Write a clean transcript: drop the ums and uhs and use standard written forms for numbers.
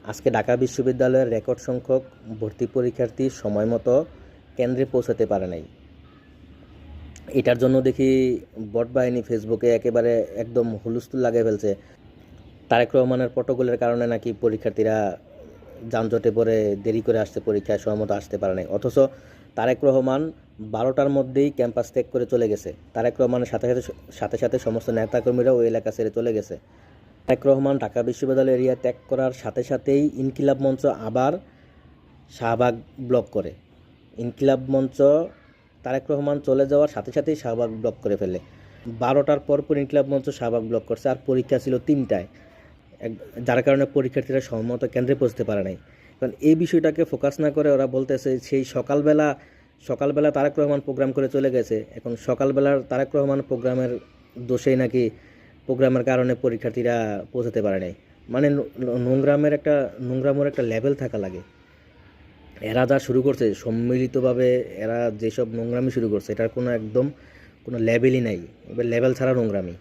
আজকে ঢাকা বিশ্ববিদ্যালয়ের রেকর্ড সংখ্যক ভর্তি পরীক্ষার্থী সময়মতো কেন্দ্রে পৌঁছাতে পারে নাই। এটার জন্য দেখি বট বাহিনী ফেসবুকে একেবারে একদম হুলস্থুল লাগিয়ে ফেলছে। তারেক রহমানের প্রটোকলের কারণে নাকি পরীক্ষার্থীরা যানজটে পড়ে দেরি করে আসতে, পরীক্ষায় সময়মতো আসতে পারে নাই। অথচ তারেক রহমান 12টার মধ্যেই ক্যাম্পাস ত্যাগ করে চলে গেছে। তারেক রহমানের সাথে সাথে সাথে সাথে সমস্ত নেতাকর্মীরাও ওই এলাকা ছেড়ে চলে গেছে। তারেক রহমান ঢাকা বিশ্ববিদ্যালয় এরিয়া ত্যাগ করার সাথে সাথেই ইনকিলাব মঞ্চ আবার শাহবাগ ব্লক করে। ইনকিলাব মঞ্চ তারেক রহমান চলে যাওয়ার সাথে সাথেই শাহবাগ ব্লক করে ফেলে। 12টার পর ইনকিলাব মঞ্চ শাহবাগ ব্লক করছে, আর পরীক্ষা ছিল 3টায়, যার কারণে পরীক্ষার্থীরা সময়মতো কেন্দ্রে পৌঁছতে পারে নাই। কারণ এই বিষয়টাকে ফোকাস না করে ওরা বলতেছে সেই সকালবেলা তারেক রহমান প্রোগ্রাম করে চলে গেছে। এখন সকালবেলার তারেক রহমান প্রোগ্রামের দোষেই নাকি প্রোগ্রামের কারণে পরীক্ষার্থীরা পৌঁছাতে পারে নাই। মানে নোংরামের একটা লেভেল থাকা লাগে। এরা যা শুরু করছে সম্মিলিতভাবে, এরা যেসব নোংরামি শুরু করছে এটার কোনো লেভেলই নাই। এবার লেভেল ছাড়া নোংরামি।